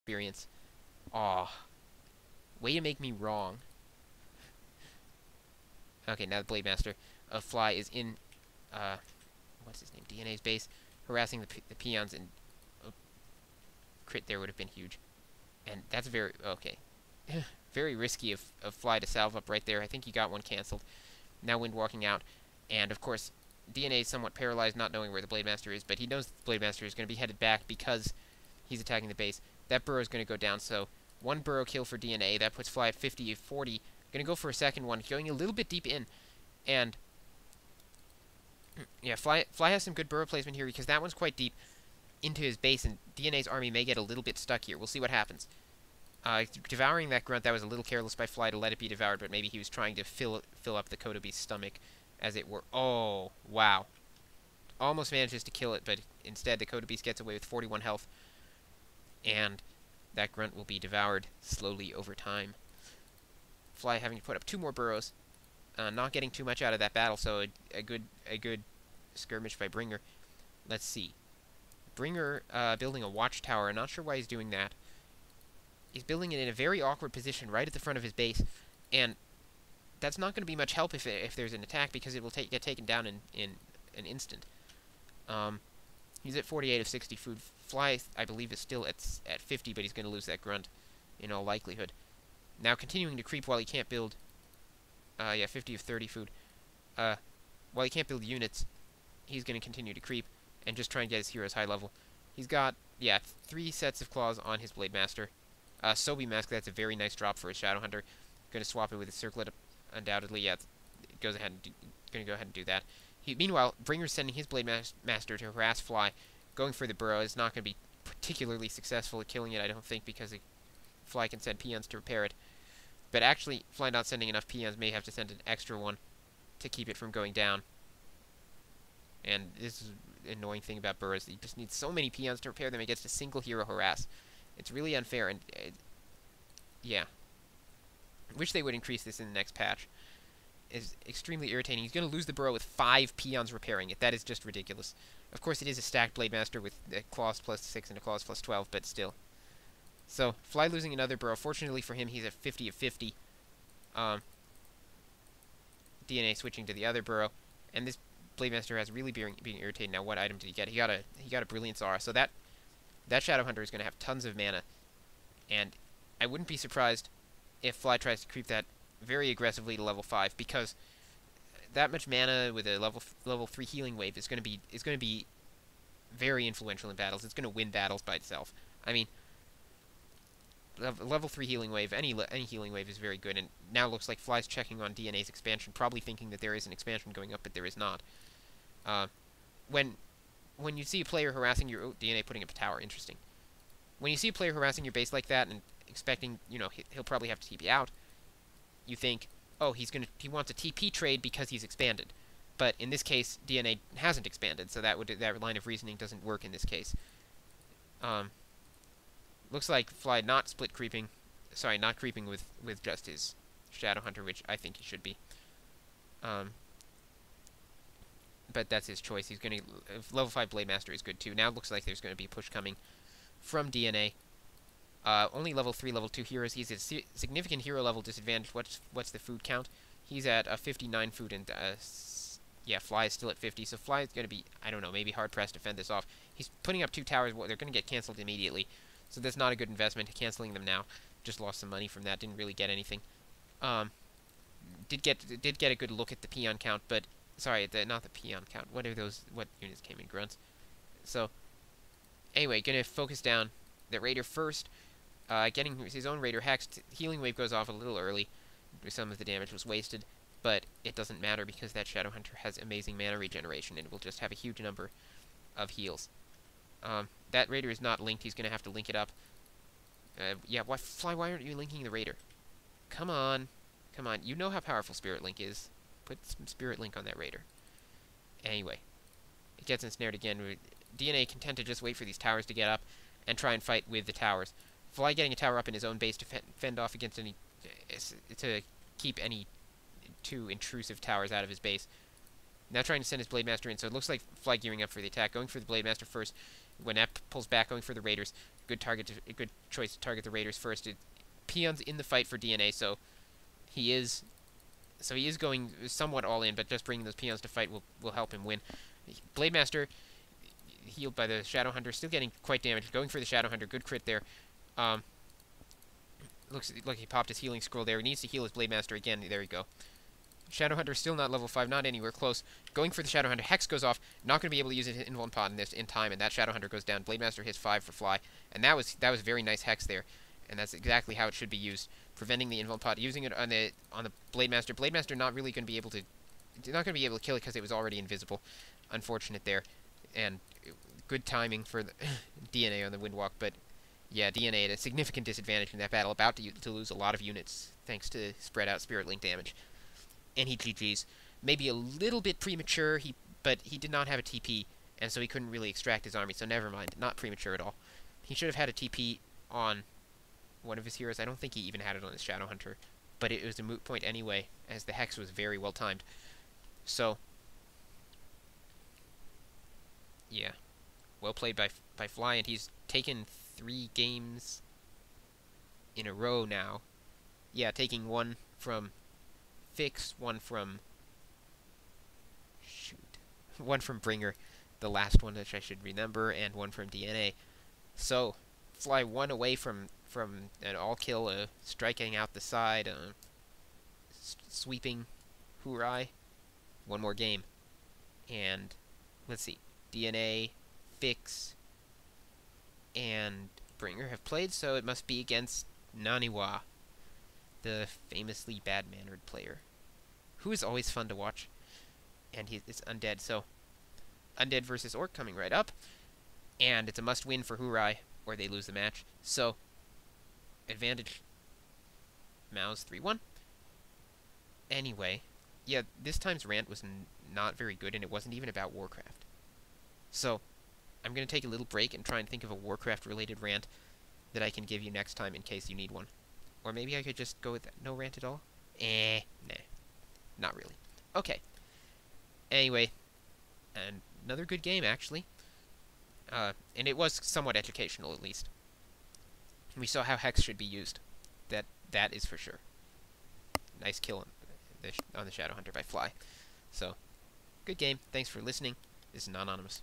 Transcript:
experience. Aw. Way to make me wrong. Okay, now the Blade Master of Fly is in, what's his name? DNA's base, harassing the peons, and crit there would have been huge. And that's very, okay. Very risky of Fly to salve up right there. I think he got one cancelled. Now Wind walking out, and of course, DNA is somewhat paralyzed, not knowing where the Blade Master is, but he knows the Blade Master is going to be headed back because he's attacking the base. That burrow is going to go down, so one burrow kill for DNA. That puts Fly at 50-40. Going to go for a second one, going a little bit deep in, and yeah, Fly has some good burrow placement here because that one's quite deep into his base, and DNA's army may get a little bit stuck here. We'll see what happens. Devouring that grunt, that was a little careless by Fly to let it be devoured, but maybe he was trying to fill up the Kotobi's stomach, as it were. Oh, wow. Almost manages to kill it, but instead the Kotobi gets away with 41 health, and that grunt will be devoured slowly over time. Fly having to put up 2 more burrows, not getting too much out of that battle, so a good skirmish by Bringer. Let's see. Bringer building a watchtower. I'm not sure why he's doing that. He's building it in a very awkward position right at the front of his base, and that's not going to be much help if there's an attack, because it will get taken down in an instant. He's at 48 of 60 food. Fly, I believe, is still at 50, but he's going to lose that grunt in all likelihood. Now continuing to creep while he can't build, 50 of 30 food. While he can't build units, he's going to continue to creep and just try and get his heroes high level. He's got, 3 sets of claws on his Blade Master. Sobi Mask, that's a very nice drop for a Shadow Hunter. Going to swap it with a Circlet, undoubtedly. Yeah, going to go ahead and do that. Meanwhile, Bringer's sending his Blade Master to harass Fly. Going for the burrow is not going to be particularly successful at killing it, I don't think, because Fly can send peons to repair it. But actually, Fly not sending enough peons may have to send an extra one to keep it from going down. And this is an annoying thing about burrows. You just need so many peons to repair them against a single hero harass. It's really unfair, and yeah. I wish they would increase this in the next patch. It's extremely irritating. He's going to lose the burrow with 5 peons repairing it. That is just ridiculous. Of course, it is a stacked Blade Master with a claws plus 6 and a claws plus 12, but still. So, Fly losing another burrow. Fortunately for him, he's at 50 of 50. DNA switching to the other burrow, and this Blade Master has really being irritated. Now, what item did he get? He got a Brilliant Aura. So that Shadow Hunter is going to have tons of mana, and I wouldn't be surprised if Fly tries to creep that very aggressively to level 5, because that much mana with a level 3 healing wave is going to be very influential in battles. It's going to win battles by itself. I mean, level 3 healing wave, any healing wave is very good, and now it looks like Fly's checking on DNA's expansion, probably thinking that there is an expansion going up, but there is not. When you see a player harassing your DNA putting up a tower, interesting. When you see a player harassing your base like that and expecting, he'll probably have to TP out, you think, oh, he wants a TP trade because he's expanded. But in this case, DNA hasn't expanded, so that line of reasoning doesn't work in this case. Looks like Fly not creeping with just his Shadow Hunter, which I think he should be. But that's his choice. He's going to level 5 Blade Master is good too. Now it looks like there's going to be a push coming from DNA. Only level 3, level 2 heroes. He's at significant hero level disadvantage. What's the food count? He's at 59 food, and Fly is still at 50. So Fly is going to be, I don't know, maybe hard pressed to fend this off. He's putting up 2 towers. Well, they're going to get canceled immediately, so that's not a good investment. Canceling them now, just lost some money from that. Didn't really get anything. Did get a good look at the peon count, but sorry, not the peon count. What units came in? Grunts. So anyway, gonna focus down the Raider first. Getting his own Raider hexed. Healing wave goes off a little early. Some of the damage was wasted, but it doesn't matter because that Shadow Hunter has amazing mana regeneration and it will just have a huge number of heals. That Raider is not linked. He's going to have to link it up. Fly, why aren't you linking the Raider? Come on. Come on. You know how powerful Spirit Link is. Put some Spirit Link on that Raider. Anyway. It gets ensnared again. DNA content to just wait for these towers to get up and try and fight with the towers. Fly getting a tower up in his own base to fend off against any... to keep any too intrusive towers out of his base. Now trying to send his Blade Master in, so it looks like Fly gearing up for the attack. Going for the Blade Master first. When that pulls back, going for the Raiders. good good choice to target the Raiders first. Peon's in the fight for DNA, so he is going somewhat all in, but just bringing those peons to fight will help him win. Blademaster, healed by the Shadowhunter, still getting quite damaged. Going for the Shadowhunter, good crit there. Looks like he popped his healing scroll there. He needs to heal his Blademaster again. There you go. Shadowhunter still not level 5, not anywhere close. Going for the Shadowhunter. Hex goes off. Not going to be able to use it in one pot in time, and that Shadowhunter goes down. Blademaster hits 5 for fly, and that was very nice Hex there, and that's exactly how it should be used. Preventing the invuln pot, using it on the Blademaster. Blademaster not going to be able to kill it because it was already invisible. Unfortunate there, and good timing for the DNA on the Windwalk, but yeah, DNA at a significant disadvantage in that battle, about to lose a lot of units thanks to spread out Spirit Link damage. And he GG's. Maybe a little bit premature, but he did not have a TP, and so he couldn't really extract his army, so never mind. Not premature at all. He should have had a TP on one of his heroes. I don't think he even had it on his Shadowhunter, but it was a moot point anyway, as the Hex was very well timed. So, yeah. Well played by Fly, and he's taken 3 games in a row now. Yeah, taking one from Fix, one from Bringer, the last one which I should remember, and one from DNA. So, Fly 1 away from an all-kill, striking out the side, sweeping Hoorai. One more game. And, let's see, DNA, Fix, and Bringer have played, so it must be against Naniwa, the famously bad-mannered player, who is always fun to watch, and it's Undead. So, Undead versus Orc coming right up, and it's a must-win for Hoorai, or they lose the match. So, advantage Mouz 3-1. Anyway, yeah, this time's rant was not very good, and it wasn't even about Warcraft. So, I'm going to take a little break and try and think of a Warcraft-related rant that I can give you next time in case you need one. Or maybe I could just go with no rant at all? Nah. Not really. Okay. Anyway, another good game, actually. And it was somewhat educational, at least. We saw how Hex should be used. That is for sure. Nice kill on the Shadowhunter by Fly. So, good game. Thanks for listening. This is Non-Anonymous.